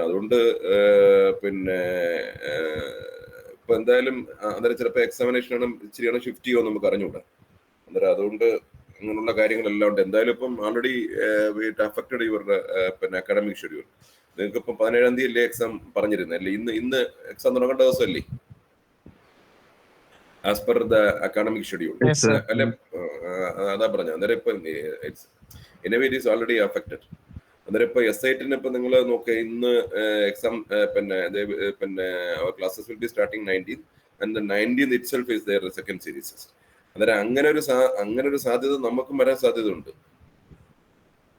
അതുകൊണ്ട് പിന്നെ ഇപ്പൊ എന്തായാലും അന്നേരം ചിലപ്പോൾ എക്സാമിനേഷൻ ഇച്ചിരി ഷിഫ്റ്റ് ചെയ്യുമോ നമുക്ക് അറിഞ്ഞൂടാ. അന്നേരം അതുകൊണ്ട് അങ്ങനെയുള്ള കാര്യങ്ങളെല്ലാം ഉണ്ട്. എന്തായാലും ഇപ്പം ആൾറെഡി ഇറ്റ് അഫക്റ്റഡ് യുവർ പിന്നെ അക്കാഡമിക് ഷെഡ്യൂൾ. നിങ്ങൾക്ക് ഇപ്പം 17-ാം തീയതി എക്സാം പറഞ്ഞിരുന്നല്ലേ? ഇന്ന് എക്സാം തുടങ്ങേണ്ട ദിവസമല്ലേ as per the academic schedule? അല്ലെ? അതാ പറഞ്ഞ. അന്നേരം ഇപ്പൊ anyway it is already affected. അന്നേരം ഇപ്പൊ SIT ഇപ്പൊ നിങ്ങൾ നോക്കുക, ഇന്ന് എക്സാം പിന്നെ classes will be starting 19th and the 19th itself is their second series. അന്നേരം അങ്ങനെ ഒരു സാധ്യത നമുക്കും വരാൻ സാധ്യത ഉണ്ട്.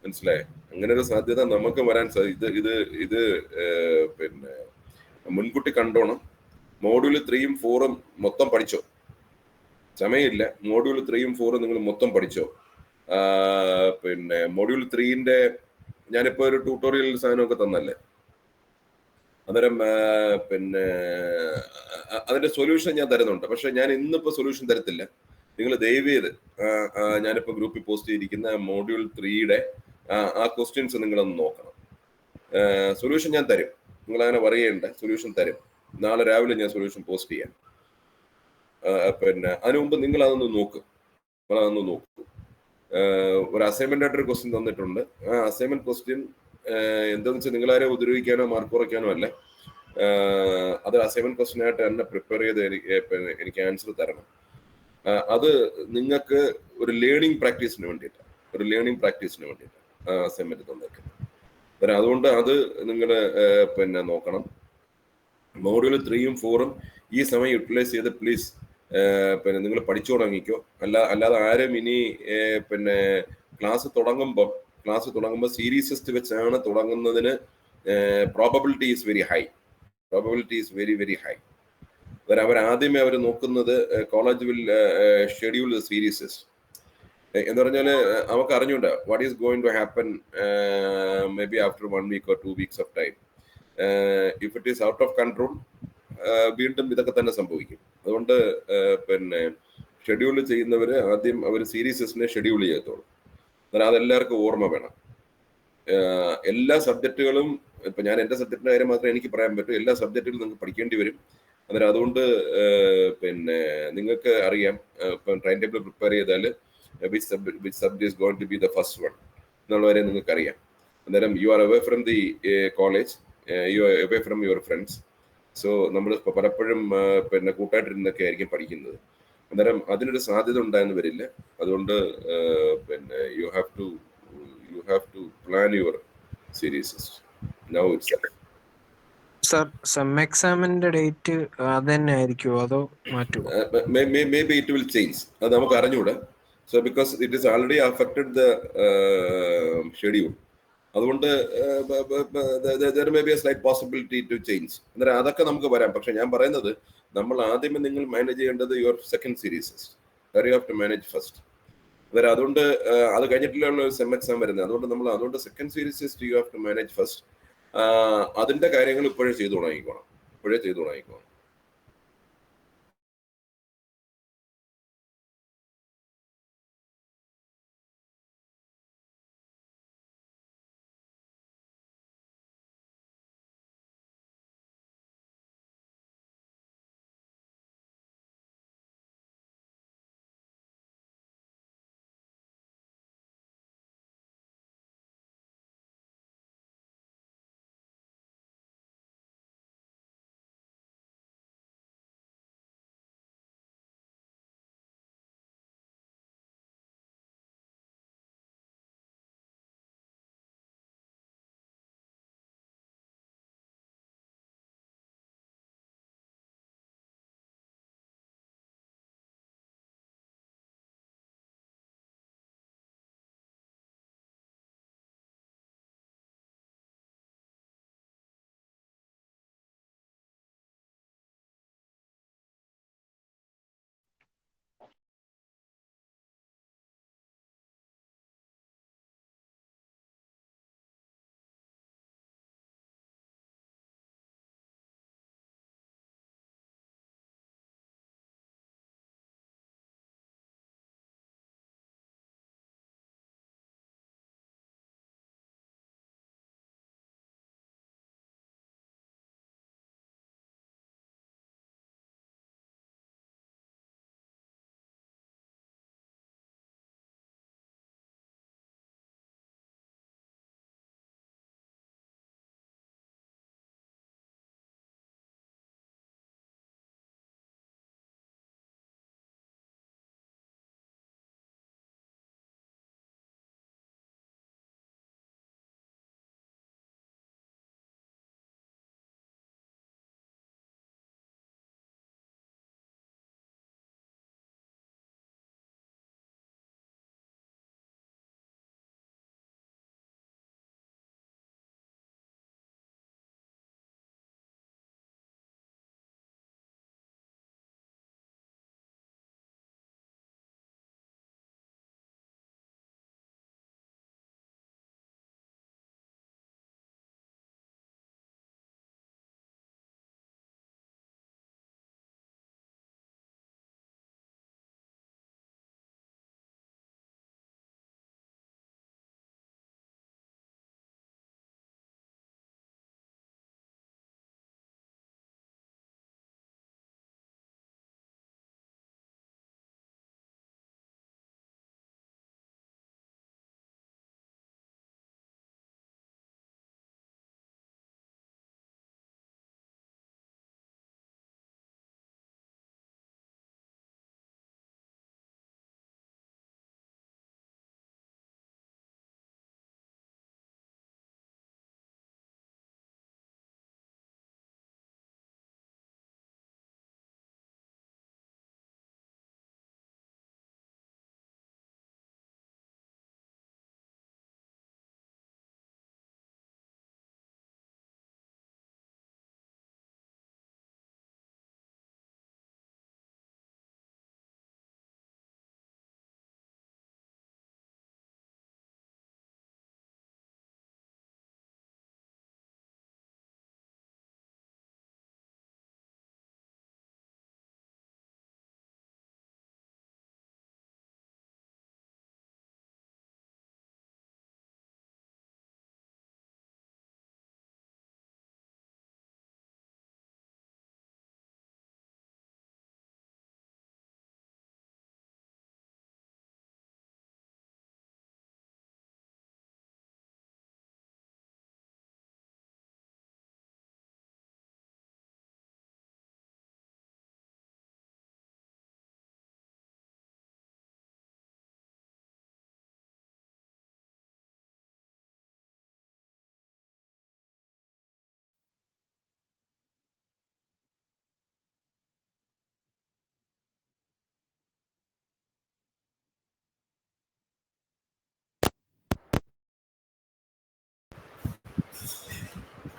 മനസ്സിലായേ? അങ്ങനെ ഒരു സാധ്യത നമുക്ക് വരാൻ ഇത് പിന്നെ മുൻകൂട്ടി കണ്ടോണം. മോഡ്യൂൾ 3ഉം 4ഉം മൊത്തം പഠിച്ചോ? സമയമില്ല. മോഡ്യൂൾ 3ഉം 4ഉം നിങ്ങൾ മൊത്തം പഠിച്ചോ? പിന്നെ മോഡ്യൂൾ 3ന്റെ ഞാനിപ്പോ ഒരു ട്യൂട്ടോറിയൽ സാധനമൊക്കെ തന്നല്ലേ? അന്നേരം പിന്നെ അതിന്റെ സൊല്യൂഷൻ ഞാൻ തരുന്നുണ്ട്. പക്ഷെ ഞാൻ ഇന്നിപ്പോ സൊല്യൂഷൻ തരത്തില്ല. നിങ്ങൾ ദയവ് ചെയ്ത് ഞാനിപ്പോ ഗ്രൂപ്പിൽ പോസ്റ്റ് ചെയ്തിരിക്കുന്ന മോഡ്യൂൾ 3യുടെ ആ ക്വസ്റ്റ്യൻസ് നിങ്ങളൊന്ന് നോക്കണം. സൊല്യൂഷൻ ഞാൻ തരും. നിങ്ങൾ അങ്ങനെ പറയേണ്ട, സൊല്യൂഷൻ തരും. നാളെ രാവിലെ ഞാൻ സൊല്യൂഷൻ പോസ്റ്റ് ചെയ്യാം. പിന്നെ അതിനു മുമ്പ് നിങ്ങൾ അതൊന്ന് നോക്കൂ. ഒരു അസൈൻമെന്റ് ആയിട്ടൊരു ക്വസ്റ്റ്യൻ തന്നിട്ടുണ്ട്. ആ അസൈൻമെന്റ് ക്വസ്റ്റ്യൻ എന്താണെന്ന് വെച്ചാൽ നിങ്ങളാരെ ഉപദ്രവിക്കാനോ മാർക്ക് കുറയ്ക്കാനോ അല്ല. അത് അസൈൻമെന്റ് ക്വസ്റ്റ്യൻ ആയിട്ട് തന്നെ പ്രിപ്പയർ ചെയ്ത് എനിക്ക് ആൻസർ തരണം. അത് നിങ്ങൾക്ക് ഒരു ലേണിംഗ് പ്രാക്ടീസിന് വേണ്ടിയിട്ട് അസൈൻമെന്റ് തന്നേക്കുന്നത്. അതുകൊണ്ട് അത് നിങ്ങൾ പിന്നെ നോക്കണം. മോഡ്യൂൾ 3ഉം 4ഉം ഈ സമയം യൂട്ടിലൈസ് ചെയ്ത് പ്ലീസ് പിന്നെ നിങ്ങൾ പഠിച്ചു തുടങ്ങിക്കോ. അല്ലാതെ ആരും ഇനി പിന്നെ ക്ലാസ് തുടങ്ങുമ്പോൾ സീരീസ് വെച്ചാണ് തുടങ്ങുന്നതിന് പ്രോബബിലിറ്റി ഈസ് വെരി ഹൈ. അവർ ആദ്യമേ അവർ നോക്കുന്നത് കോളേജ് വിൽ ഷെഡ്യൂൾ സീരീസ് എന്ന് പറഞ്ഞാല് നമുക്ക് അറിഞ്ഞൂടാ what is going to happen may be after 1 week or 2 weeks of time. If it is out of control വീണ്ടും ഇതൊക്കെ തന്നെ സംഭവിക്കും. അതുകൊണ്ട് പിന്നെ ഷെഡ്യൂൾ ചെയ്യുന്നവര് ആദ്യം അവർ സീരീസിനെ ഷെഡ്യൂൾ ചെയ്യത്തുള്ളൂ. എന്നാൽ അതെല്ലാവർക്കും ഓർമ്മ വേണം. എല്ലാ സബ്ജക്റ്റുകളും ഇപ്പൊ ഞാൻ എന്റെ സബ്ജക്റ്റിന്റെ കാര്യം മാത്രമേ എനിക്ക് പറയാൻ പറ്റൂ. എല്ലാ സബ്ജക്റ്റുകളും നിങ്ങൾക്ക് പഠിക്കേണ്ടി വരും. അന്നേരം അതുകൊണ്ട് പിന്നെ നിങ്ങൾക്ക് അറിയാം, ഇപ്പൊ ടൈം ടേബിൾ പ്രിപ്പയർ ചെയ്താൽ which subject is going to be the first one എന്നുള്ളവരെ നിങ്ങൾക്ക് അറിയാം. അന്നേരം you are away from the college, you are away from your friends. So നമ്മൾ പലപ്പോഴും പിന്നെ കൂട്ടായിട്ടിരുന്നൊക്കെ ആയിരിക്കും പഠിക്കുന്നത്. അന്നേരം അതിനൊരു സാധ്യത ഉണ്ടായെന്ന് വരില്ല. അതുകൊണ്ട് പിന്നെ you have to plan your series now itself. Sir, sem എക്സാമിന്റെ ഡേറ്റ് അത് തന്നെ ആയിരിക്കുമോ അതോ മാറ്റുമോ? May be it will change. അത് നമുക്ക് അറിഞ്ഞൂടാ. So because it is already affected the schedule. അതുകൊണ്ട് there may be a slight possibility to change. അന്നേരം അതൊക്കെ നമുക്ക് വരാം. പക്ഷെ ഞാൻ പറയുന്നത്, നമ്മൾ ആദ്യമേ നിങ്ങൾ മാനേജ് ചെയ്യേണ്ടത് your second series. You have to manage first. അന്നേരം അതുകൊണ്ട് അത് കഴിഞ്ഞിട്ടുള്ള സെം എക്സാം വരുന്നത്. അതുകൊണ്ട് second series you have to manage first. അതിന്റെ കാര്യങ്ങൾ ഇപ്പോഴേ ചെയ്തു തുടങ്ങിക്കോണം.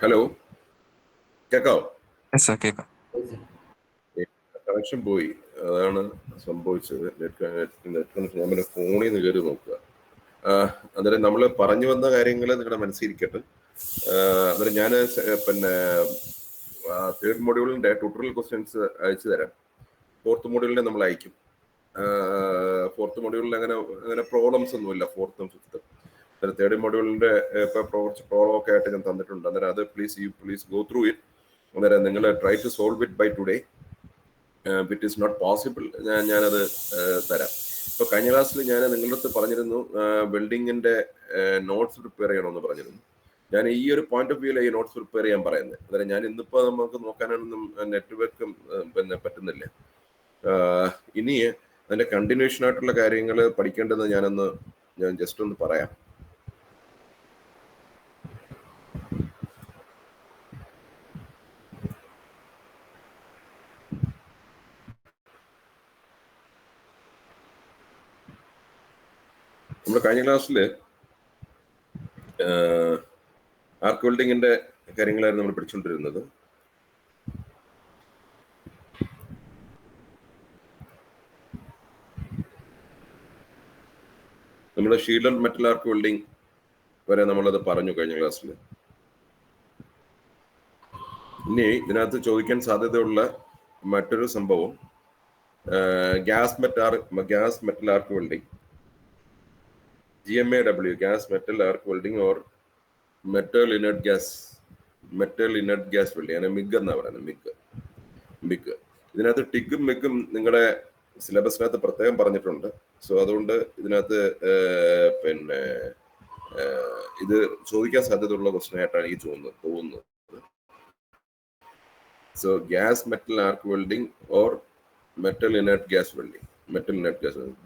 ഹലോ, കേക്കാവോ? കേൾക്കാം. കണക്ഷൻ പോയി, അതാണ് സംഭവിച്ചത്. നെറ്റ് കണക്ഷൻ ഞാൻ പിന്നെ ഫോണിൽ നിന്ന് കയറി നോക്കുക. അന്നേരം നമ്മൾ പറഞ്ഞു വന്ന കാര്യങ്ങൾ നിങ്ങളുടെ മനസ്സിരിക്കട്ടെ. അന്നേരം ഞാൻ പിന്നെ തേർഡ് മൊഡ്യൂളിന്റെ ട്യൂട്ടോറിയൽ ക്വസ്റ്റ്യൻസ് അയച്ചു തരാം. ഫോർത്ത് മൊഡ്യൂളിനെ നമ്മൾ അയക്കും. ഫോർത്ത് മൊഡ്യൂളിൽ അങ്ങനെ പ്രോബ്ലംസ് ഒന്നുമില്ല. ഫോർത്തും ഫിഫ്ത്തും തേർഡ് മൊഡ്യൂളിന്റെ ഇപ്പൊ കുറച്ച് പ്രോബ്ലം ഒക്കെ ആയിട്ട് ഞാൻ തന്നിട്ടുണ്ട്. അന്നേരം അത് പ്ലീസ് ഗോ ത്രൂ ഇറ്റ്. അന്നേരം നിങ്ങൾ try to solve it by today. It is not possible, ഞാനത് തരാം. ഇപ്പൊ കഴിഞ്ഞ ക്ലാസ്സിൽ ഞാൻ നിങ്ങളുടെ അടുത്ത് പറഞ്ഞിരുന്നു വെൽഡിങ്ങിന്റെ നോട്ട്സ് പ്രിപ്പയർ ചെയ്യണമെന്ന് പറഞ്ഞിരുന്നു. ഞാൻ ഈ ഒരു പോയിന്റ് ഓഫ് വ്യൂവിലെ ഈ നോട്ട്സ് പ്രിപ്പയർ ചെയ്യാൻ പറയുന്നത്. അന്നേരം ഞാൻ ഇന്നിപ്പോ നമുക്ക് നോക്കാനൊന്നും നെറ്റ്വർക്കും പിന്നെ പറ്റുന്നില്ല. ഇനി അതിന്റെ കണ്ടിന്യൂഷൻ ആയിട്ടുള്ള കാര്യങ്ങൾ പഠിക്കേണ്ടത് ഞാൻ ജസ്റ്റ് ഒന്ന് പറയാം. നമ്മുടെ കഴിഞ്ഞ ക്ലാസ്സിൽ ആർക്ക് വെൽഡിങ്ങിന്റെ കാര്യങ്ങളായിരുന്നു നമ്മൾ പഠിച്ചുകൊണ്ടിരുന്നത്. നമ്മുടെ ഷീൽഡ് മെറ്റൽ ആർക്ക് വെൽഡിങ് വരെ നമ്മളത് പറഞ്ഞു കഴിഞ്ഞ ക്ലാസ്സിൽ. ഇനി ഇതിനകത്ത് ചോദിക്കാൻ സാധ്യതയുള്ള മറ്റൊരു സംഭവം gas metal arc welding, GMAW, gas metal arc welding or metal inert gas welding, അങ്ങനെ മിഗ് എന്നാ പറയുന്നത്. മിഗ് ഇതിനകത്ത് ടിഗും മിഗും നിങ്ങളുടെ സിലബസിനകത്ത് പ്രത്യേകം പറഞ്ഞിട്ടുണ്ട്. സോ അതുകൊണ്ട് ഇതിനകത്ത് പിന്നെ ഇത് ചോദിക്കാൻ സാധ്യതയുള്ള ക്വസ്റ്റൻ ആയിട്ടാണ് എനിക്ക് തോന്നുന്നത്. So gas metal arc welding or metal inert gas welding,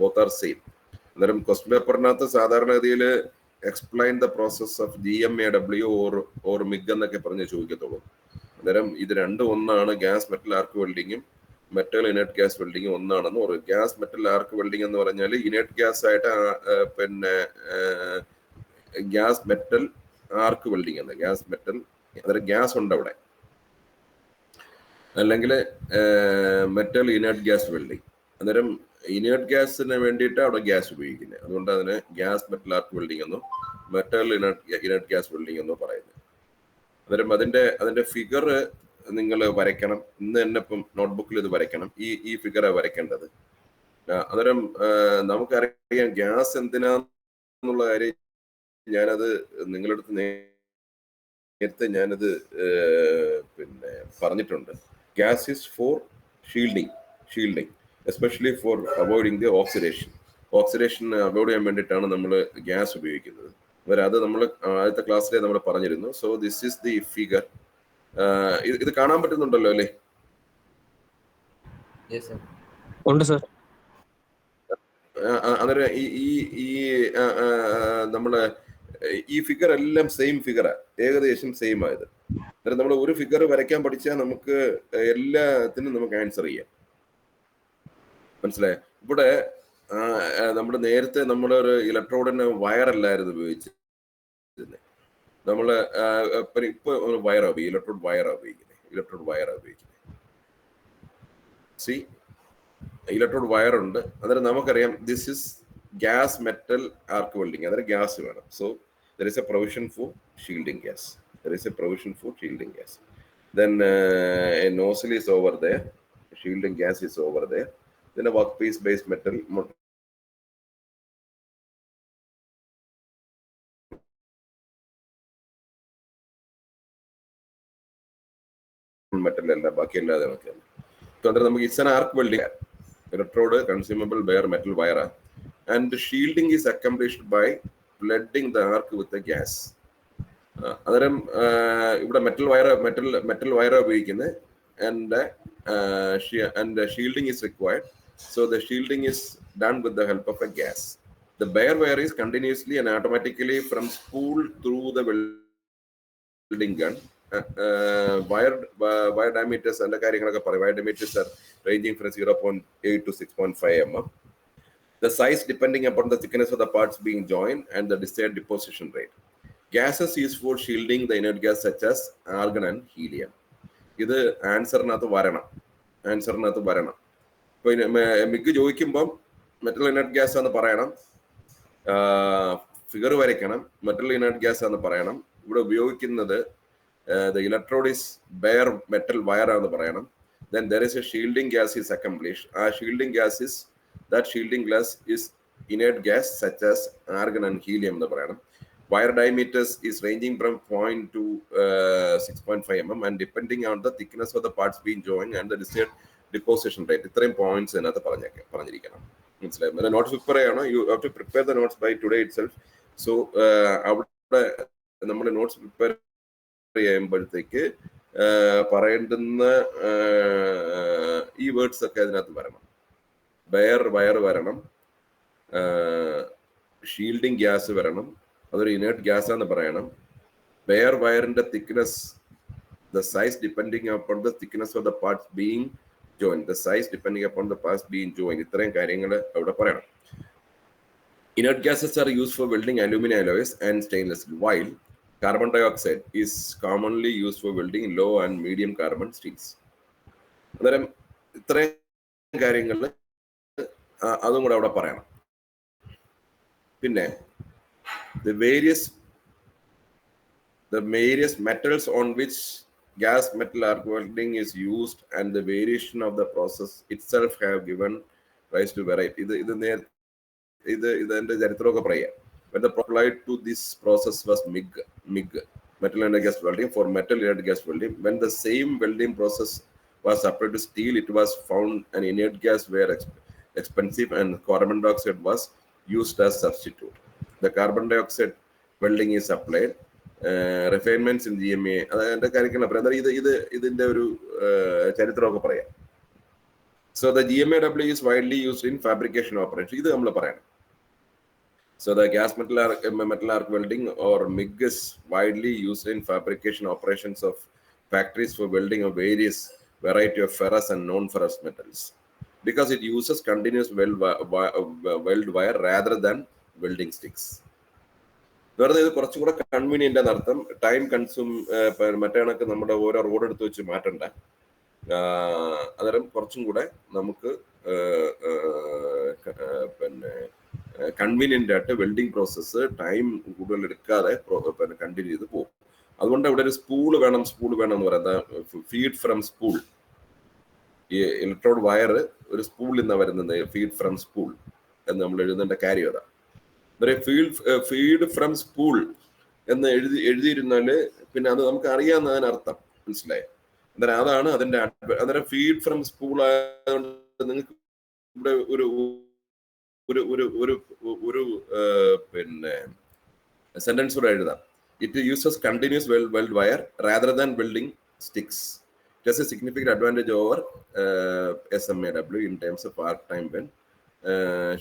both are same. അന്നേരം ക്വസ്റ്റ്യൻ പേപ്പറിനകത്ത് സാധാരണഗതിയിൽ explain the process of GMAW or MIG എന്നൊക്കെ പറഞ്ഞ് ചോദിക്കത്തുള്ളൂ. അന്നേരം ഇത് രണ്ടും ഒന്നാണ്. ഗ്യാസ് മെറ്റൽ ആർക്ക് വെൽഡിങ്ങും മെറ്റൽ ഇനർട്ട് ഗ്യാസ് വെൽഡിങ്ങും ഒന്നാണെന്ന് പറയും. ഗ്യാസ് മെറ്റൽ ആർക്ക് വെൽഡിംഗ് എന്ന് പറഞ്ഞാൽ ഇനർട്ട് ഗ്യാസ് ആയിട്ട് പിന്നെ ഗ്യാസ് മെറ്റൽ ആർക്ക് വെൽഡിംഗ് ആണ്. അന്നേരം ഗ്യാസ് ഉണ്ട് അവിടെ, അല്ലെങ്കിൽ മെറ്റൽ ഇനർട്ട് ഗ്യാസ് വെൽഡിംഗ്. അന്നേരം ഇനർട്ട് ഗ്യാസിന് വേണ്ടിയിട്ട് അവിടെ ഗ്യാസ് ഉപയോഗിക്കുന്നത്. അതുകൊണ്ട് അതിന് ഗ്യാസ് മെറ്റൽ ആർക്ക് വെൽഡിംഗ് എന്നോ മെറ്റൽ ഇനർട്ട് ഗ്യാസ് വെൽഡിംഗ് എന്നോ പറയുന്നത്. അന്നേരം അതിന്റെ ഫിഗർ നിങ്ങൾ വരയ്ക്കണം. ഇന്ന് തന്നെ ഇപ്പം നോട്ട്ബുക്കിൽ ഇത് വരയ്ക്കണം. ഈ ഫിഗറാണ് വരയ്ക്കേണ്ടത്. അന്നേരം നമുക്കറിയാം ഗ്യാസ് എന്തിനാന്നുള്ള കാര്യം ഞാനത് നിങ്ങളുടെ അടുത്ത് നേരത്തെ ഞാനത് പിന്നെ പറഞ്ഞിട്ടുണ്ട്. Gas is for shielding especially for avoiding the oxidation avoid ചെയ്യാൻ വേണ്ടിയിട്ടാണ് നമ്മൾ ഗ്യാസ് ഉപയോഗിക്കുന്നത്. അത് നമ്മൾ ആദ്യത്തെ ക്ലാസ്സിലെ നമ്മൾ പറഞ്ഞിരുന്നു. So this is the figure. ഇത് കാണാൻ പറ്റുന്നുണ്ടല്ലോ അല്ലേ? അന്നേരം ഈ നമ്മളെ ഈ ഫിഗർ എല്ലാം സെയിം ഫിഗറാ, ഏകദേശം സെയിം ആയത്. അന്നേരം നമ്മൾ ഒരു ഫിഗർ വരയ്ക്കാൻ പഠിച്ചാൽ നമുക്ക് എല്ലാത്തിനും നമുക്ക് ആൻസർ ചെയ്യാം. മനസ്സിലായോ? ഇവിടെ നമ്മുടെ നേരത്തെ നമ്മളൊരു ഇലക്ട്രോഡിന് വയറല്ലായിരുന്നു ഉപയോഗിച്ചത്. നമ്മള് ഇപ്പൊ വയറാ ഉപയോഗിക്കുന്നത്. ഇലക്ട്രോഡ് വയറാ ഉപയോഗിക്കുന്നത്. സി, ഇലക്ട്രോഡ് വയർ ഉണ്ട്. അന്നേരം നമുക്കറിയാം this is gas metal arc welding. അന്നേരം ഗ്യാസ് വേണം. So there is a provision for shielding gas. Then a nozzle is over there, shielding gas is over there. Then a workpiece based metal അല്ല, ബാക്കിയല്ലാതെ നോക്കിയാൽ. നമുക്ക് it's an arc welding. Electrode consumable bare metal wire, and the shielding is accomplished by flooding the arc with the gas. അന്നേരം ഇവിടെ metal wire ഉപയോഗിക്കുന്നത്. and shielding is required. So the shielding is done with the help of a gas. The bare wire is continuously and automatically from spool through the welding gun. Wire diameters and wire diameters are ranging from 0.8 to 6.5 mm. The size depending upon the thickness of the parts being joined and the desired deposition rate. gases used for shielding the inert gas such as argon and helium. ഇത് ആൻസറിനകത്ത് വരണം. ഇപ്പൊ MiG ചോദിക്കുമ്പം metal inert gas എന്ന് പറയണം, figure വരയ്ക്കണം, metal inert gas എന്ന് പറയണം. ഇവിടെ ഉപയോഗിക്കുന്നത് the electrode is bare metal wire ആണെന്ന് പറയണം. Then there is a shielding gas is accomplished. ആ shielding gas is, that shielding gas is inert gas such as argon and helium എന്ന് പറയണം. Wire diameters is ranging from 0 to 6.5 mm and depending on the thickness of the parts being joined and the desired deposition rate. ഇത്രയും points ഇതിനകത്ത് പറഞ്ഞിരിക്കണം. മനസ്സിലായി? Notes prepare ചെയ്യണം. You have to prepare the notes by today itself. So അവിടെ നമ്മൾ notes prepare ചെയ്യുമ്പോഴത്തേക്ക് പറയേണ്ടുന്ന ഈ words ഒക്കെ അതിനകത്ത് വരണം. ബെയർ വയർ വരണം, ഷീൽഡിങ് ഗ്യാസ് വരണം, അതൊരു ഇനേർട്ട് ഗ്യാസ് എന്ന് പറയണം. ബെയർ വയറിന്റെ thickness, the size depending upon the thickness of the parts being join, the size depending upon the parts being join. ഇത്രയും കാര്യങ്ങൾ അവിടെ പറയണം. Inert gases are used for welding aluminum alloys and stainless steel, while carbon dioxide is commonly used for welding low and medium carbon steels. അന്നേരം ഇത്രയും കാര്യങ്ങൾ അതും കൂടെ അവിടെ പറയണം. പിന്നെ the various metals on which gas metal arc welding is used and the variation of the process itself have given rise to variety. ഇതിന്റെ ചരിത്രമൊക്കെ പറയാം. When the applied to this process was MIG, metal inert gas welding. For metal inert gas welding, when the same welding process was applied to steel, it was found an inert gas were expensive and carbon dioxide was used as substitute. The carbon dioxide welding is applied. Refinements in GMA, അതിന്റെ കാര്യങ്ങൾ പറയാം. ഇതിന്റെ ഒരു ചരിത്രമൊക്കെ പറയാം. So the GMAW is widely used in fabrication operations. ഇത് നമ്മൾ പറയണം. So the gas metal arc welding or MIG is widely used in fabrication operations of factories for welding of various variety of ferrous and non-ferrous metals, because it uses continuous weld wire rather than welding sticks. വെറുതെ ഇത് കുറച്ചും കൂടെ convenient ആണ് അർത്ഥം. Time consume മറ്റേ കണക്ക് നമ്മുടെ ഓരോ റോഡ് എടുത്ത് വെച്ച് മാറ്റണ്ട. അന്നേരം കുറച്ചും കൂടെ നമുക്ക് പിന്നെ കൺവീനിയന്റ് ആയിട്ട് വെൽഡിങ് പ്രോസസ്സ് ടൈം കൂടുതൽ എടുക്കാതെ പിന്നെ കണ്ടിന്യൂ ചെയ്ത് പോകും. അതുകൊണ്ട് ഇവിടെ ഒരു സ്പൂള് വേണം എന്ന് പറയുന്നത്. ഫീഡ് ഫ്രം സ്പൂൾ, ഈ ഇലക്ട്രോഡ് വയർ ഒരു സ്പൂളിൽ നിന്നാണ് വരുന്നത്. ഫീഡ് ഫ്രം സ്പൂൾ എന്ന് നമ്മൾ എഴുതേണ്ട കാര്യം അതാ. ഫീഡ് ഫ്രം സ്പൂൾ എന്ന് എഴുതിയിരുന്നാല് പിന്നെ അത് നമുക്ക് അറിയാവുന്നതിനർത്ഥം. മനസ്സിലായി? അന്നേരം അതാണ് അതിന്റെ അന്നേരം ഫീഡ് ഫ്രം സ്പൂൾ ആയതുകൊണ്ട് നിങ്ങൾക്ക് ഇവിടെ ഒരു പിന്നെ സെന്റൻസ് കൂടെ എഴുതാം. It uses continuous weld wire rather than welding sticks. It has a significant advantage over SMAW in terms of arc time when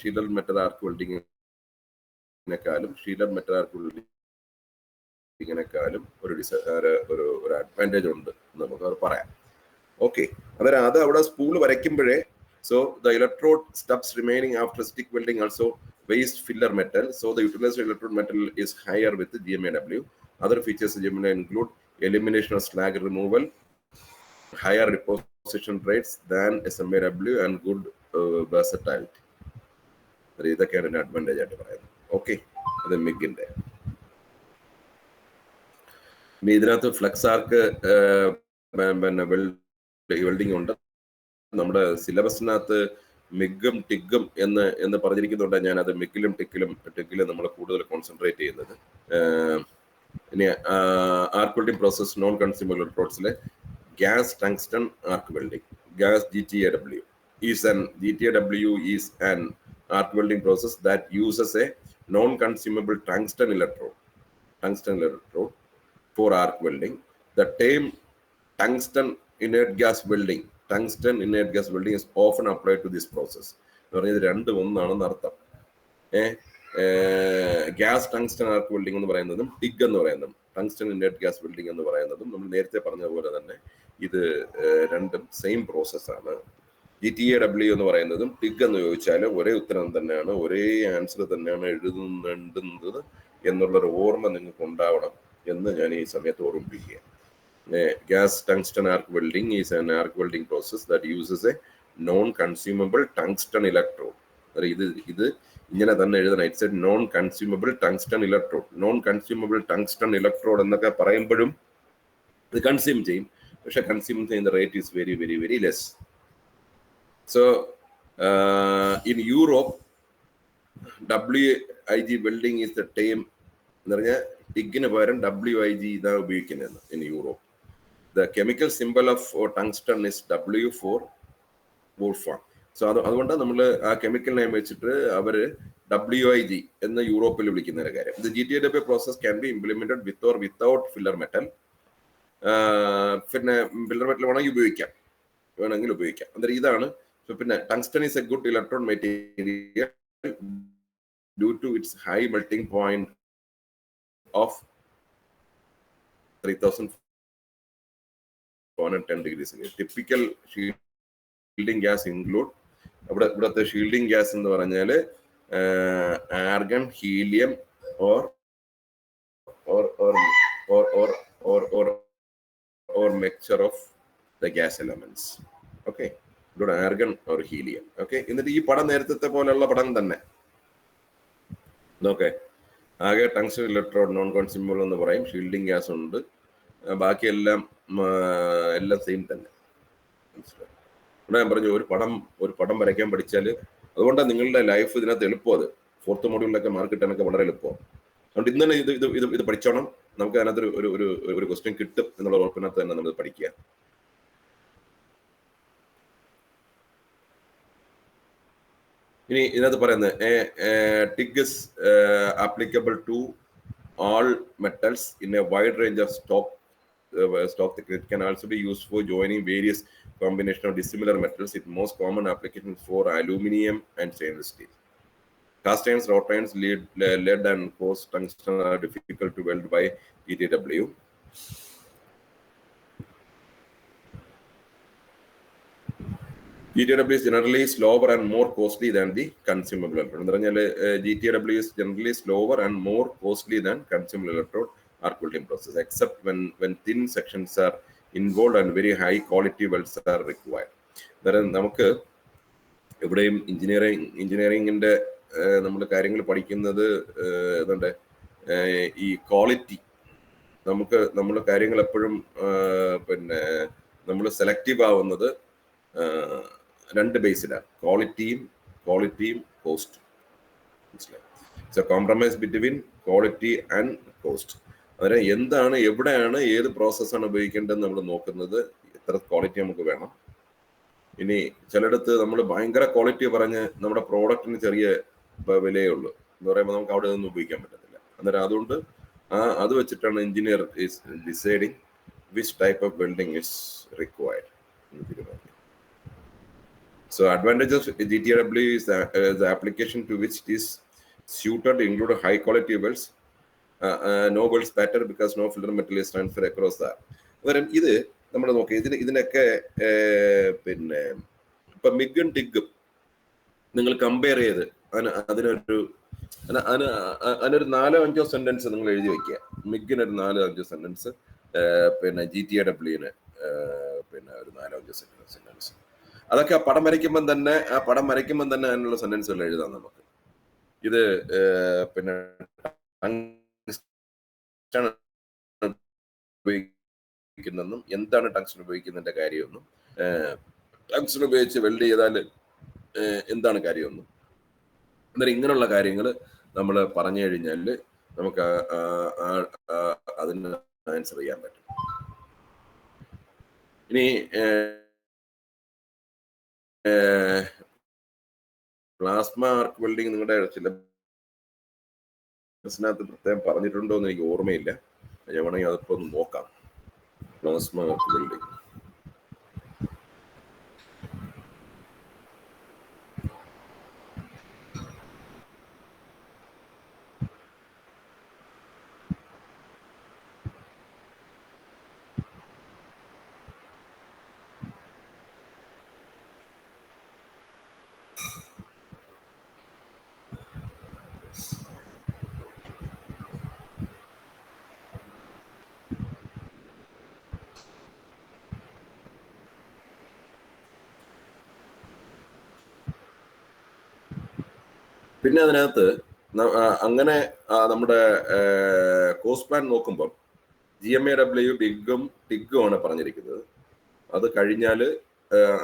shielded metal arc വെൽഡിങ്ങിനെക്കാളും ഒരു അഡ്വാൻറ്റേജ് ഉണ്ട് നമുക്ക് അത് പറയാം. ഓക്കെ, അന്നേരം അത് അവിടെ spool വരയ്ക്കുമ്പോഴേ so the electrode stubs remaining after stick welding also waste filler metal, so the utilized electrode metal is higher with the GMAW. Other features of GMAW include elimination of slag removal, higher deposition rates than SMAW and good versatility. ഇതൊക്കെയാണ് ഇതിന്റെ advantage ആയിട്ട് പറയുന്നത്. Okay, അത് മിഗിന്റെ. ഇതിനകത്ത് flux ആർക്ക് പിന്നെ welding ഉണ്ട്. നമ്മുടെ സിലബസിനകത്ത് മിഗും ടിഗും എന്ന് പറഞ്ഞിരിക്കുന്നുണ്ട്. ഞാൻ അത് മിഗിലും ടിക്കിലും നമ്മൾ കൂടുതൽ കോൺസെൻട്രേറ്റ് ചെയ്യുന്നത്. ഇനി arc welding process non consumer ഇലക്ട്രോഡ്സിലെ gas tungsten arc welding, gas GTAW is an arc welding process that uses a non-consumable tungsten electrode for arc welding. The term tungsten inert gas welding is often applied to this process. ഇത് രണ്ടും ഒന്നാണെന്ന് അർത്ഥം. Gas tungsten arc welding എന്ന് പറയുന്നതും TIG എന്ന് പറയുന്നതും tungsten inert gas welding എന്ന് പറയുന്നതും നമ്മൾ നേരത്തെ പറഞ്ഞ പോലെ തന്നെ ഇത് രണ്ടും സെയിം പ്രോസസ്സാണ്. GTAW എന്ന് പറയുന്നതും ടിഗ് എന്ന് ചോദിച്ചാൽ ഒരേ ഉത്തരം തന്നെയാണ്, ഒരേ ആൻസർ തന്നെയാണ് എഴുതുന്നത്. എന്നുള്ളൊരു ഓർമ്മ നിങ്ങൾക്ക് ഉണ്ടാവണം എന്ന് ഞാൻ ഈ സമയത്ത് ഓർമ്മിപ്പിക്കുക. Gas tungsten arc welding is an arc welding process that uses A non consumable tungsten electrode. ഇത് ഇങ്ങനെ തന്നെ എഴുതണം. It's A non consumable tungsten electrode. Non consumable tungsten electrode എന്നൊക്കെ പറയുമ്പോഴും ഇത് കൺസ്യൂം ചെയ്യും, പക്ഷെ കൺസ്യൂം ചെയ്യുന്ന rate is very very very less. So in Europe WIG welding is the time എന്ന് പറഞ്ഞാൽ ടിഗിന് പകരം WIG ഇതാണ് ഉപയോഗിക്കുന്നത് in Europe. The chemical symbol of tungsten is W for വോൾഫ്രാം. So അതുകൊണ്ട് നമ്മൾ ആ കെമിക്കൽ നെയിം വെച്ചിട്ട് അവർ WIG എന്ന് യൂറോപ്പിൽ വിളിക്കുന്ന ഒരു കാര്യം. The GTAW process can be implemented with or without filler metal. പിന്നെ ഫില്ലർ മെറ്റൽ വേണമെങ്കിൽ ഉപയോഗിക്കാം. അന്നേരം ഇതാണ്. പിന്നെ tungsten is a good electrode material due to its high melting point of 3410 degrees. Typical shielding gas include ഇവിടുത്തെ shielding gas എന്ന് പറഞ്ഞാൽ argon, helium or mixture of the gas elements. Okay, ഇവിടെ argon or helium. Okay, എന്നിട്ട് ഈ പടം നേരത്തെ പോലെയുള്ള പടം തന്നെ നോക്കെ. ആകെ ടങ്സ്റ്റൺ ഇലക്ട്രോഡ് നോൺ കൺസ്യൂമബിൾ എന്ന് പറയും, ഷീൽഡിംഗ് ഗ്യാസ് ഉണ്ട്, ബാക്കി എല്ലാം സെയിം തന്നെ. മനസ്സിലായി? ഇവിടെ ഞാൻ പറഞ്ഞു ഒരു പടം വരയ്ക്കാൻ പഠിച്ചാൽ അതുകൊണ്ടാണ് നിങ്ങളുടെ ലൈഫ് ഇതിനകത്ത് എളുപ്പം. അത് 4th മോഡ്യൂളിലൊക്കെ മാർക്ക് കിട്ടാനൊക്കെ വളരെ എളുപ്പമാണ്. അതുകൊണ്ട് ഇന്ന് തന്നെ ഇത് പഠിച്ചോണം. നമുക്ക് അതിനകത്ത് ഒരു ക്വസ്റ്റ്യൻ കിട്ടും എന്നുള്ള ഉറപ്പിനകത്ത് തന്നെ നമ്മൾ പഠിക്കുക. ഇനി ഇതിനകത്ത് പറയുന്നത് TIG is applicable to all metals in a wide range of stock. It can also be used for joining various combination of dissimilar metals. Its most common application is for aluminum and stainless steel. Cast irons, wrought irons, lead and coarse tungsten are difficult to weld by GTAW. GTAW is generally slower and more costly than the consumable electrode. GTAW is generally slower and more costly than consumable electrode arc welding process, except when thin sections are involved and very high quality welds are required. നമുക്ക് ഇവിടെയും എഞ്ചിനീയറിംഗിന്റെ നമ്മൾ കാര്യങ്ങൾ പഠിക്കുന്നത് ഏതാണ്ട് ഈ quality. നമ്മൾ കാര്യങ്ങൾ എപ്പോഴും പിന്നെ നമ്മൾ സെലക്റ്റീവ് ആവുന്നത് 2 ബേസിലാണ്, ക്വാളിറ്റിയും കോസ്റ്റും. മനസ്സിലായി? So compromise between quality and cost. അന്നേരം എന്താണ്, എവിടെയാണ്, ഏത് പ്രോസസ്സാണ് ഉപയോഗിക്കേണ്ടതെന്ന് നമ്മൾ നോക്കുന്നത്. എത്ര ക്വാളിറ്റി നമുക്ക് വേണം. ഇനി ചിലയിടത്ത് നമ്മൾ ഭയങ്കര ക്വാളിറ്റി പറഞ്ഞ് നമ്മുടെ പ്രോഡക്റ്റിന് ചെറിയ വിലയേ ഉള്ളൂ എന്ന് പറയുമ്പോൾ നമുക്ക് അവിടെ ഒന്നും ഉപയോഗിക്കാൻ പറ്റത്തില്ല. അന്നേരം അതുകൊണ്ട് അത് വെച്ചിട്ടാണ് engineer is deciding which type of welding is required എന്ന് തീരുമാനിക്കും. So advantages of GTAW is the application to which it is suited include high quality welds, no welds pattern because no filler metal is transferred across the. അന്നേരം ഇത് നമ്മൾ നോക്കി ഇതിനൊക്കെ പിന്നെ ഇപ്പൊ മിഗും ടിഗും നിങ്ങൾ കമ്പയർ ചെയ്ത് അതിനൊരു 4-5 സെന്റൻസ് നിങ്ങൾ എഴുതി വെക്കുക. മിഗിനൊരു 4-5 സെന്റൻസ്, പിന്നെ GTAW-ന് പിന്നെ ഒരു 4-5 സെന്റൻസ്. അതൊക്കെ പടം വരയ്ക്കുമ്പോൾ തന്നെ അതിനുള്ള സെന്റൻസുകൾ എഴുതാം നമുക്ക്. ഇത് പിന്നെ ഉപയോഗിക്കുന്നതെന്നും എന്താണ് ടങ്സ്റ്റൺ ഉപയോഗിക്കുന്നതിന്റെ കാര്യമൊന്നും, ടങ്സ്റ്റൺ ഉപയോഗിച്ച് വെൽഡ് ചെയ്താൽ എന്താണ് കാര്യമൊന്നും. അന്നേരം ഇങ്ങനെയുള്ള കാര്യങ്ങൾ നമ്മൾ പറഞ്ഞു കഴിഞ്ഞാൽ നമുക്ക് അതിന് ആൻസർ ചെയ്യാൻ പറ്റും. ഇനി പ്ലാസ്മ ആർക്ക് വെൽഡിങ് നിങ്ങളുടെ സിലബസിനകത്ത് പ്രത്യേകം പറഞ്ഞിട്ടുണ്ടോ എന്ന് എനിക്ക് ഓർമ്മയില്ല. ഞാൻ വേണമെങ്കിൽ അതിപ്പോ ഒന്ന് നോക്കാം. പ്ലാസ്മ ആർക്ക് വെൽഡിങ് പിന്നെ അതിനകത്ത് അങ്ങനെ നമ്മുടെ കോസ്റ്റ് പ്ലാൻ നോക്കുമ്പോൾ GMAW ടിഗും ആണ് പറഞ്ഞിരിക്കുന്നത്. അത് കഴിഞ്ഞാൽ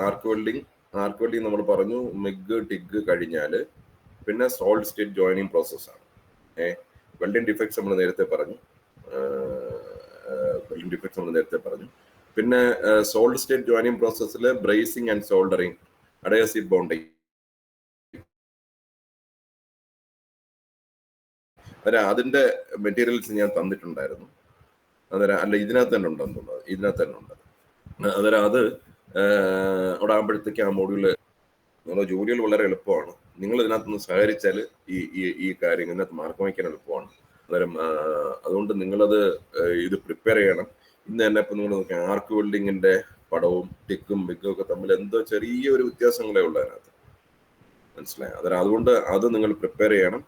ആർക്ക് വെൽഡിങ് നമ്മൾ പറഞ്ഞു, മിഗ് ടിഗ് കഴിഞ്ഞാൽ പിന്നെ സോളിഡ് സ്റ്റേറ്റ് ജോയിനിങ് പ്രോസസ്സാണ്. വെൽഡിങ് ഡിഫക്ട്സ് നമ്മൾ നേരത്തെ പറഞ്ഞു. പിന്നെ സോളിഡ് സ്റ്റേറ്റ് ജോയിനിങ് പ്രോസസ്സിൽ ബ്രേസിംഗ് ആൻഡ് സോൾഡറിങ്, അഡഹസീവ് ബോണ്ടിങ്. അതിന്റെ മെറ്റീരിയൽസ് ഞാൻ തന്നിട്ടുണ്ടായിരുന്നു. അല്ല, ഇതിനകത്ത് തന്നെ ഉണ്ടെന്ന് തോന്നുന്നത്. ഇതിനകത്ത് തന്നെ ഉണ്ട്. അത് അവിടെ ആകുമ്പോഴത്തേക്ക് ആ മോഡ്യൂള് നമ്മുടെ ജോലികൾ വളരെ എളുപ്പമാണ്. നിങ്ങൾ ഇതിനകത്തുനിന്ന് സഹകരിച്ചാൽ ഈ കാര്യം ഇതിനകത്ത് മാർക്ക് വയ്ക്കാൻ എളുപ്പമാണ്. അതുകൊണ്ട് നിങ്ങളത് ഇത് പ്രിപ്പയർ ചെയ്യണം. ഇന്ന് തന്നെ ഇപ്പം നിങ്ങൾ നോക്കിയാൽ ആർക്ക് വെൽഡിങ്ങിന്റെ പടവും ടിക്കും ബിഗും ഒക്കെ തമ്മിൽ എന്തോ ചെറിയൊരു വ്യത്യാസങ്ങളേ ഉള്ളൂ അതിനകത്ത്, മനസ്സിലായി? അതുകൊണ്ട് അത് നിങ്ങൾ പ്രിപ്പയർ ചെയ്യണം.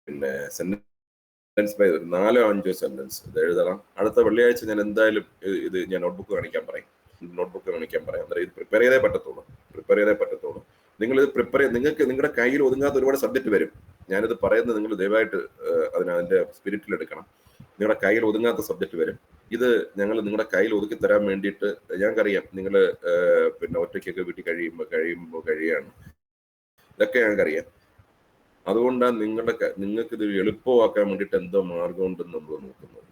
പിന്നെ സെന്റൻസ് ബൈ 4-5 സെന്റൻസ് ഇത് എഴുതണം. അടുത്ത വെള്ളിയാഴ്ച ഞാൻ എന്തായാലും ഇത് ഞാൻ നോട്ട്ബുക്ക് കാണിക്കാൻ പറയും. അന്നേരം ഇത് പ്രിപ്പയർ ചെയ്തേ പറ്റത്തുള്ളൂ. നിങ്ങൾ ഇത് പ്രിപ്പയർ ചെയ്ത് നിങ്ങൾക്ക് നിങ്ങളുടെ കയ്യിൽ ഒതുങ്ങാത്ത ഒരുപാട് സബ്ജക്ട് വരും. ഞാനിത് പറയുന്നത് നിങ്ങൾ ദയവായിട്ട് അതിന്റെ സ്പിരിറ്റിൽ എടുക്കണം. നിങ്ങളുടെ കയ്യിൽ ഒതുങ്ങാത്ത സബ്ജക്ട് വരും. ഇത് ഞങ്ങൾ നിങ്ങളുടെ കയ്യിൽ ഒതുക്കി തരാൻ വേണ്ടിയിട്ട്, ഞങ്ങൾക്കറിയാം നിങ്ങൾ പിന്നെ ഒറ്റയ്ക്കൊക്കെ വീട്ടിൽ കഴിയാണ്. ഇതൊക്കെ ഞങ്ങൾക്കറിയാം. അതുകൊണ്ടാണ് നിങ്ങൾക്ക് ഇത് എളുപ്പമാക്കാൻ വേണ്ടിയിട്ട് എന്തോ മാർഗം ഉണ്ടെന്ന് നമ്മൾ നോക്കുന്നത്.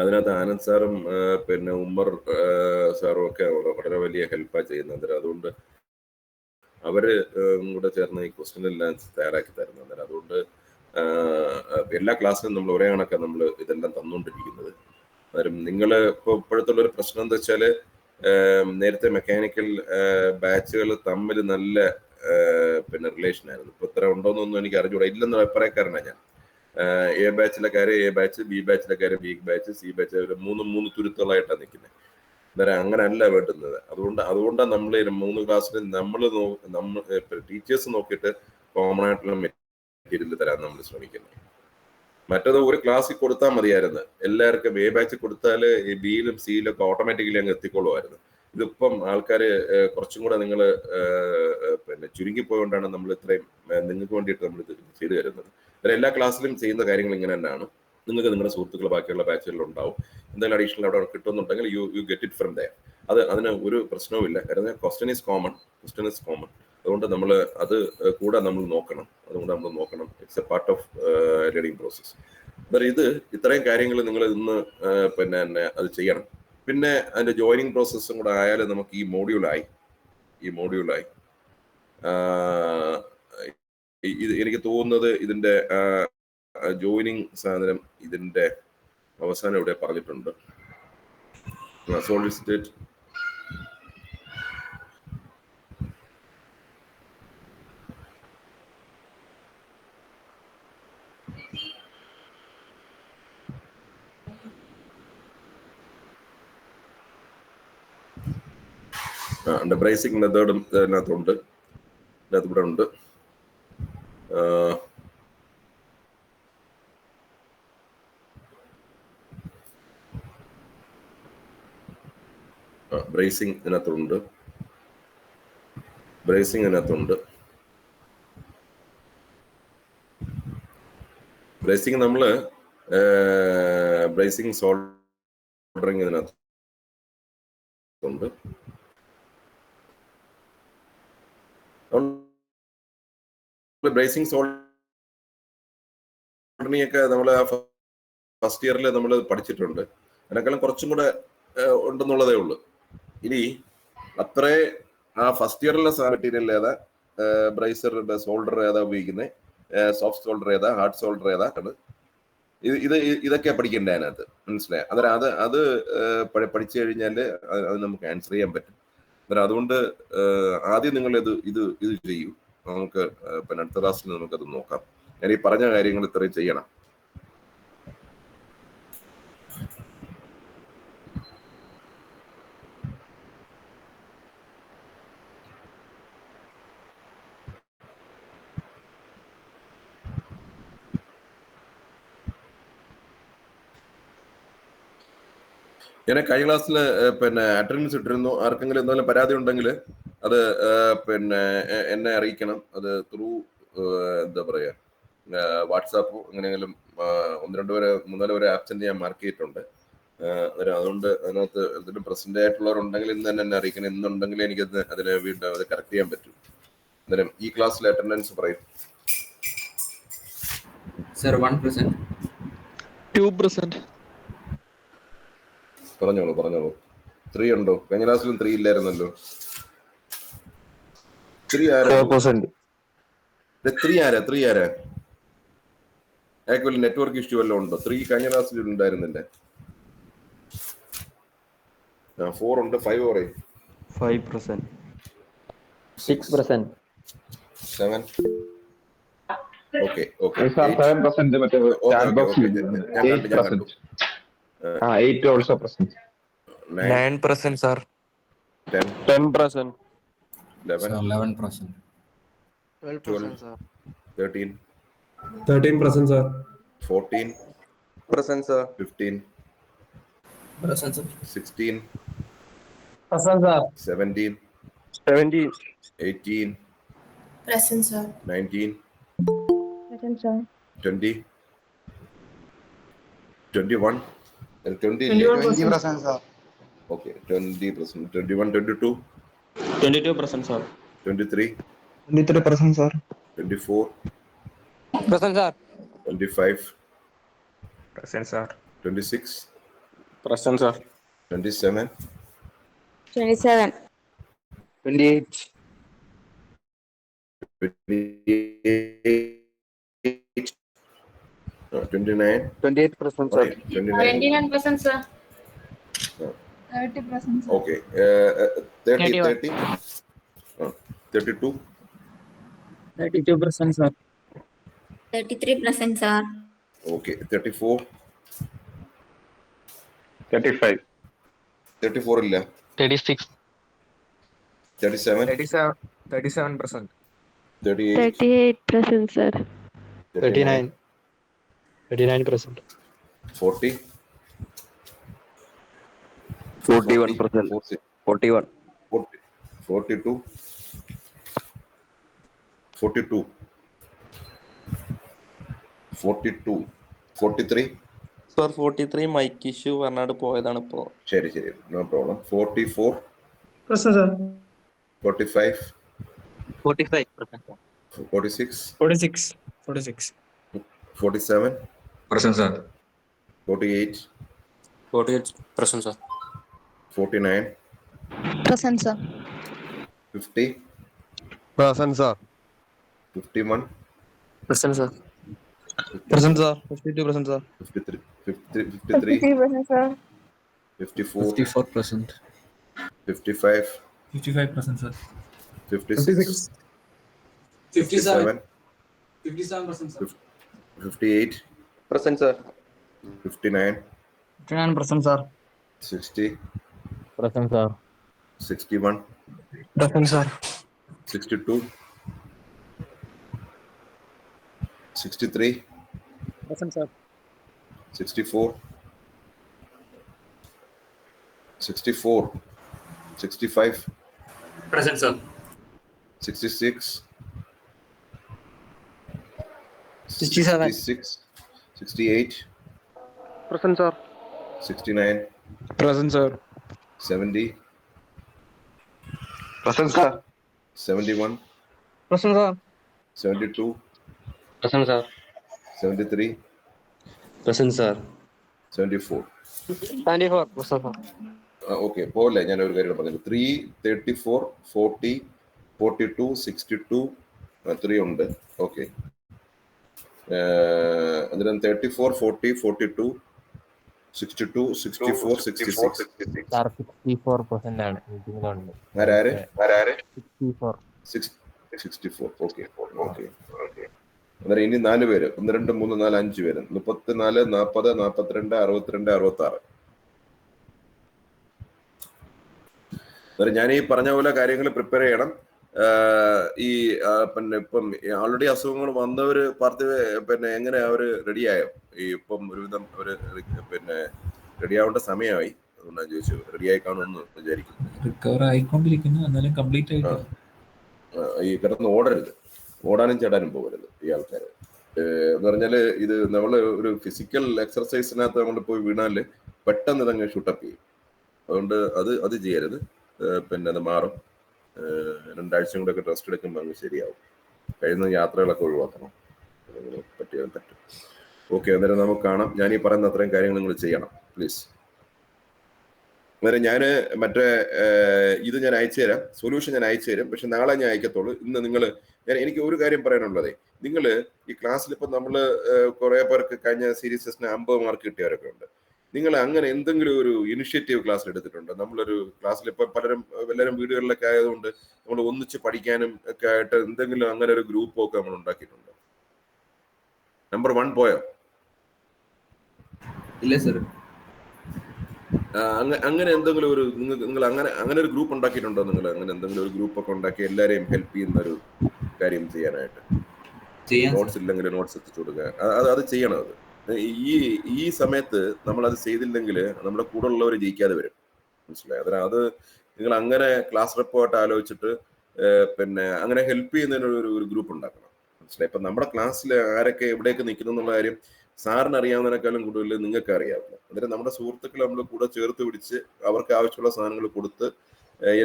അതിനകത്ത് ആനന്ദ് സാറും പിന്നെ ഉമ്മർ സാറും ഒക്കെ വളരെ വലിയ ഹെൽപ്പാണ് ചെയ്യുന്നത്. അതുകൊണ്ട് അവര് കൂടെ ചേർന്ന് ഈ ക്വസ്റ്റ്യൻ എല്ലാം തയ്യാറാക്കി തരുന്നത്. അതുകൊണ്ട് എല്ലാ ക്ലാസ്സിലും നമ്മൾ ഒരേ കണക്കാണ് നമ്മൾ ഇതെല്ലാം തന്നുകൊണ്ടിരിക്കുന്നത്. അന്നേരം നിങ്ങൾ ഇപ്പോഴത്തെ ഒരു പ്രശ്നം എന്താ വെച്ചാൽ, നേരത്തെ മെക്കാനിക്കൽ ബാച്ചുകൾ തമ്മിൽ നല്ല പിന്നെ റിലേഷൻ ആയിരുന്നു. ഇപ്പൊ ഇത്ര ഉണ്ടോന്നൊന്നും എനിക്ക് അറിഞ്ഞൂടാ. ഇല്ലെന്ന് അഭിപ്രായക്കാരനാണ് ഞാൻ. എ ബാച്ചിലെ കാര്യം എ ബാച്ച്, ബി ബാച്ചിലെ കാര്യം ബി ബാച്ച്, സി ബാച്ച്, മൂന്ന് തുരുത്തുകളായിട്ടാണ് നിൽക്കുന്നത്. അന്നേരം അങ്ങനെ അല്ല വേണ്ടുന്നത്. അതുകൊണ്ടാണ് നമ്മൾ 3 ക്ലാസ്സിൽ നമ്മൾ ടീച്ചേഴ്സ് നോക്കിയിട്ട് കോമൺ ആയിട്ടുള്ള മെറ്റീരിയൽ തരാൻ നമ്മൾ ശ്രമിക്കുന്നത്. മറ്റത് ഒരു ക്ലാസ്സിൽ കൊടുത്താൽ മതിയായിരുന്നു. എല്ലാവർക്കും എ ബാച്ച് കൊടുത്താൽ ഈ ബിയിലും സിയിലും ഒക്കെ ഓട്ടോമാറ്റിക്കലി അങ്ങ് എത്തിക്കൊള്ളുമായിരുന്നു. ഇതിപ്പം ആൾക്കാർ കുറച്ചും കൂടെ നിങ്ങൾ പിന്നെ ചുരുങ്ങിപ്പോയോണ്ടാണ് നമ്മൾ ഇത്രയും നിങ്ങൾക്ക് വേണ്ടിയിട്ട് നമ്മൾ ഇത് ചെയ്തു തരുന്നത്. എല്ലാ ക്ലാസ്സിലും ചെയ്യുന്ന കാര്യങ്ങൾ ഇങ്ങനെ തന്നെയാണ്. നിങ്ങൾക്ക് നിങ്ങളുടെ സുഹൃത്തുക്കൾ ബാക്കിയുള്ള ബാച്ചുകളിൽ ഉണ്ടാവും. എന്തെങ്കിലും അഡീഷണൽ അവിടെ കിട്ടുന്നുണ്ടെങ്കിൽ you get it from there. അതിന് ഒരു പ്രശ്നവുമില്ല. കാരണം ക്വസ്റ്റ്യൻ ഈസ് കോമൺ. അതുകൊണ്ട് നമ്മൾ അത് കൂടെ നമ്മൾ നോക്കണം. It's A part of learning process. ഇത് ഇത്രയും കാര്യങ്ങൾ നിങ്ങൾ ഇന്ന് പിന്നെ അത് ചെയ്യണം. പിന്നെ അതിന്റെ ജോയിനിങ് പ്രോസസ്സും കൂടെ ആയാലും നമുക്ക് ഈ മോഡ്യൂളായി ഇത് എനിക്ക് തോന്നുന്നത് ഇതിന്റെ ജോയിനിങ് സാധനം ഇതിന്റെ അവസാനം ഇവിടെ പറഞ്ഞിട്ടുണ്ട്. സോളിഡ് സ്റ്റേറ്റ് ബ്രേസിംഗ് മെത്തേഡും ഇതിനകത്തുണ്ട്. ഇവിടെ ഉണ്ട്. ബ്രേസിംഗ് ഇതിനകത്തുണ്ട്. ബ്രേസിംഗ് നമ്മൾ ബ്രേസിംഗ് സോൾഡറിങ് ഇതിനകത്തുണ്ട്. ബ്രേസിംഗ് സോൾഡറിങ് ഒക്കെ നമ്മൾ ഫസ്റ്റ് ഇയറിൽ നമ്മൾ പഠിച്ചിട്ടുണ്ട്. അതിനേക്കാളും കുറച്ചും കൂടെ ഉണ്ടെന്നുള്ളതേ ഉള്ളൂ. ഇനി അത്രേ ആ ഫസ്റ്റ് ഇയറിലെ മെറ്റീരിയൽ ഏതാ, ബ്രേസറിന്റെ സോൾഡർ ഏതാ ഉപയോഗിക്കുന്നത്, സോഫ്റ്റ് സോൾഡർ ഏതാ, ഹാർഡ് സോൾഡർ ഏതാ, ഇതൊക്കെ പഠിക്കണ്ടേ അതിനകത്ത്, മനസ്സിലായി? അത് പഠിച്ചു കഴിഞ്ഞാൽ അത് നമുക്ക് ആൻസർ ചെയ്യാൻ പറ്റും. അതുകൊണ്ട് ആദ്യം നിങ്ങൾ ഇത് ചെയ്യൂ. നമുക്ക് പിന്നെ അടുത്ത ക്ലാസ്സിൽ നമുക്കത് നോക്കാം. ഞാൻ ഈ പറഞ്ഞ കാര്യങ്ങൾ ഇത്രയും ചെയ്യണം. ഞാൻ കഴിഞ്ഞ ക്ലാസ്സിൽ പിന്നെ അറ്റൻഡൻസ് ഇട്ടിരുന്നു. ആർക്കെങ്കിലും എന്തെങ്കിലും പരാതി ഉണ്ടെങ്കിൽ അത് പിന്നെ എന്നെ അറിയിക്കണം. അത് ത്രൂ എന്താ പറയാ വാട്സാപ്പോ അങ്ങനെയെങ്കിലും 1-2 പേരെ 3-4 പേരെ ആബ്സെന്റ് ഞാൻ മാർക്ക് ചെയ്തിട്ടുണ്ട്. അതുകൊണ്ട് അതിനകത്ത് എന്തെങ്കിലും പ്രസന്റ് ആയിട്ടുള്ളവരുണ്ടെങ്കിൽ ഇന്ന് തന്നെ എന്നെ അറിയിക്കണം. ഇന്നുണ്ടെങ്കിൽ എനിക്കത് അതിനെ വീണ്ടും അത് കറക്റ്റ് ചെയ്യാൻ പറ്റും. അന്നേരം ഈ ക്ലാസ്സിൽ അറ്റൻഡൻസ് പറയും. Sir, 1%. 2%. പറഞ്ഞോളൂ. 3 ഉണ്ടോ? കഴിഞ്ഞ ക്ലാസ്സിലും 3 ഇല്ലായിരുന്നല്ലോ. 3 ആരാ? 3 ആരാ? അയാൾക്ക് നെറ്റ്വർക്ക് ഇഷ്യൂ വല്ലതും ഉണ്ടോ? 3 കഴിഞ്ഞ ക്ലാസ്സിൽ ഉണ്ടായിരുന്നില്ലേ? 4 ഉണ്ട്. 5 പറയും. 5%. 6%. 7. ഓക്കെ. 7% മറ്റേ chat box ൽ ഞാൻ കണ്ടു. 8 also present. 9%, sir. 10%. 11. Sir, 11%. 12%, sir. 13. 13%, sir. 14%, sir. 15. Present, sir. 16. 17. 17. 18. Present, sir. 19. Present, sir. 20. 21. 20. 21%, sir. Okay, 20%. 21, 22. 22%, sir. 23. 23%, sir. 24. Present, sir. 25. Present, sir. 26. Present, sir. 27. 27. 28. 28. 29. 28%, sir. 29. 29%, sir. 30%, sir. Okay. 30. 30. 32. 32%, sir. 33%, sir. Okay. 34. 35. 34 ഇല്ല. 36. 37. 37%. 38. 38%, sir. 39. 39%. 40. 41%. 41. 42. 42. 42. 43. Sir, 43 mic issue പറഞ്ഞാട് പോയതാണ് ഇപ്പോ. ശരി. No problem. 44. Present, sir. 45. 45%. 46. 46. 47. Present, sir. 48. 48%, sir. 49. Present, sir. 50. Present, sir. 51. Present, sir. 52%, sir. 53. 53%, sir. 54. 54%. 55. 55%, sir. 56. 57. 57%, sir. 58. Present, sir. 59. 59%, sir. 60. Present, sir. 61. Present, sir. 62. 63. Present, sir. 64. 64. 65. Present, sir. 66. 67. 66. 68. Present, sir. 69. Present, sir. 70. Present, sir. 71. Present, sir. 72. Present, sir. 73. Present, sir. 74. 94. Present, sir. Okay പോലെ ഞാൻ ഒരു കാര്യം പറഞ്ഞു. 3, 34, 40, 42, 62, 3 ഉണ്ട്. Okay, അന്നേരം 34, 40, 42, 62, 64, 66. Sir, 64% ആണ് ഇതിലുണ്ട്. ആരാര് 64. 64. Okay. അന്നേരം ഇനി 4 പേര്, 1, 2, 3, 4, 5 പേര്, 34, 40, 42, 62, 66. അന്നേരം ഞാൻ ഈ പറഞ്ഞ പോലെ കാര്യങ്ങൾ പ്രിപ്പയർ ചെയ്യണം. ഈ പിന്നെ ഇപ്പം ഓൾറെഡി അസുഖങ്ങൾ വന്നവര് പിന്നെ എങ്ങനെ അവര് റെഡിയായോ? ഈ ഇപ്പം ഒരുവിധം അവര് പിന്നെ റെഡിയാവേണ്ട സമയമായി. അതുകൊണ്ട് ഞാൻ ചോദിച്ചു റെഡി ആയി കാണുമെന്ന് വിചാരിക്കുന്നു. റിക്കവർ ആയിക്കൊണ്ടിരിക്കുന്നു, എന്നാലും കംപ്ലീറ്റ് ആയിട്ട് ഈ കിടന്ന് ഓടരുത്, ഓടാനും ചാടാനും പോകരുത് ഈ ആൾക്കാർ. എന്ന് പറഞ്ഞാല് ഇത് നമ്മൾ ഒരു ഫിസിക്കൽ എക്സർസൈസിനകത്ത് നമ്മൾ പോയി വീണാല് പെട്ടെന്ന് ഇതങ്ങ് ഷൂട്ടപ്പ് ചെയ്യും. അതുകൊണ്ട് അത് ചെയ്യരുത്. പിന്നെ അത് മാറും. 2 ആഴ്ചയും കൂടെ ഒക്കെ റെസ്റ്റ് എടുക്കുമ്പോൾ അങ്ങ് ശരിയാവും. കഴിയുന്ന യാത്രകളൊക്കെ ഒഴിവാക്കണം, പറ്റും. ഓക്കെ, അന്നേരം നമുക്ക് കാണാം. ഞാൻ ഈ പറയുന്ന അത്രയും കാര്യങ്ങൾ നിങ്ങൾ ചെയ്യണം പ്ലീസ്. അന്നേരം ഞാൻ മറ്റേ ഇത് ഞാൻ അയച്ചു തരാം, സൊല്യൂഷൻ ഞാൻ അയച്ചു തരാം. പക്ഷെ നാളെ ഞാൻ അയക്കത്തുള്ളൂ. ഇന്ന് എനിക്ക് ഒരു കാര്യം പറയാനുള്ളതേ, നിങ്ങൾ ഈ ക്ലാസ്സിൽ ഇപ്പം നമ്മൾ കുറെ പേർക്ക് കഴിഞ്ഞ സീരീസ് ടെസ്റ്റിന് 50 മാർക്ക് കിട്ടിയവരൊക്കെ ഉണ്ട്. നിങ്ങൾ അങ്ങനെ എന്തെങ്കിലും ഒരു ഇനിഷ്യേറ്റീവ് ക്ലാസ്സിൽ എടുത്തിട്ടുണ്ടോ? നമ്മളൊരു ക്ലാസ്സിൽ ഇപ്പം എല്ലാവരും വീടുകളിലൊക്കെ ആയതുകൊണ്ട് നമ്മൾ ഒന്നിച്ച് പഠിക്കാനും ഒക്കെ ആയിട്ട് എന്തെങ്കിലും അങ്ങനെ ഒരു ഗ്രൂപ്പൊക്കെ നമ്മൾ ഉണ്ടാക്കിയിട്ടുണ്ടോ? നമ്പർ 1 പോയോ? ഇല്ല സർ. അങ്ങനെ എന്തെങ്കിലും ഒരു നിങ്ങൾ അങ്ങനെ ഒരു ഗ്രൂപ്പ് ഉണ്ടാക്കിയിട്ടുണ്ടോ? നിങ്ങൾ അങ്ങനെ എന്തെങ്കിലും ഒരു ഗ്രൂപ്പ് ഒക്കെ ഉണ്ടാക്കി എല്ലാരെയും ഹെൽപ്പ് ചെയ്യുന്ന ഒരു കാര്യം ചെയ്യാനായിട്ട്? നോട്ട്സ് ഇല്ലെങ്കിൽ നോട്ട്സ് എത്തിച്ചു കൊടുക്കുക, അത് ചെയ്യണം. അത് ഈ സമയത്ത് നമ്മൾ അത് ചെയ്തില്ലെങ്കിൽ നമ്മുടെ കൂടെ ഉള്ളവർ ജയിക്കാതെ വരും, മനസ്സിലായി? അത് നിങ്ങൾ അങ്ങനെ ക്ലാസ് റിപ്പോർട്ട് ആലോചിച്ചിട്ട് പിന്നെ അങ്ങനെ ഹെൽപ്പ് ചെയ്യുന്നതിന് ഒരു ഗ്രൂപ്പ് ഉണ്ടാക്കണം, മനസ്സിലായി? ഇപ്പൊ നമ്മുടെ ക്ലാസ്സിൽ ആരൊക്കെ എവിടെയൊക്കെ നിൽക്കുന്നു എന്നുള്ള കാര്യം സാറിന് അറിയാവുന്നതിനേക്കാളും കൂടുതൽ നിങ്ങൾക്ക് അറിയാവില്ല. അന്നേരം നമ്മുടെ സുഹൃത്തുക്കളെ നമ്മൾ കൂടെ ചേർത്ത് പിടിച്ച് അവർക്ക് ആവശ്യമുള്ള സാധനങ്ങൾ കൊടുത്ത്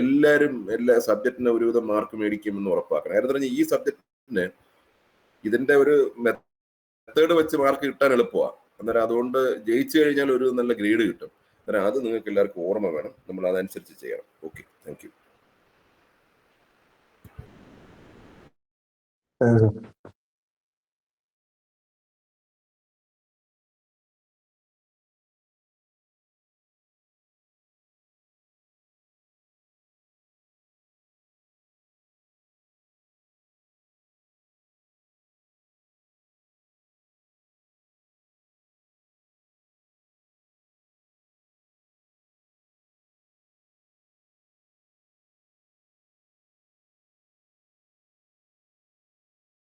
എല്ലാവരും എല്ലാ സബ്ജക്റ്റിന് ഒരുവിധം മാർക്ക് മേടിക്കുമെന്ന് ഉറപ്പാക്കണം. കാരണം പറഞ്ഞാൽ ഈ സബ്ജക്റ്റിന് ഇതിന്റെ ഒരു മെത്തേഡ് വെച്ച് മാർക്ക് കിട്ടാൻ എളുപ്പമാണ്. അന്നേരം അതുകൊണ്ട് ജയിച്ചു കഴിഞ്ഞാൽ ഒരു നല്ല ഗ്രേഡ് കിട്ടും. അന്നേരം അത് നിങ്ങൾക്ക് എല്ലാവർക്കും ഓർമ്മ വേണം. നമ്മൾ അതനുസരിച്ച് ചെയ്യണം. Okay, thank you.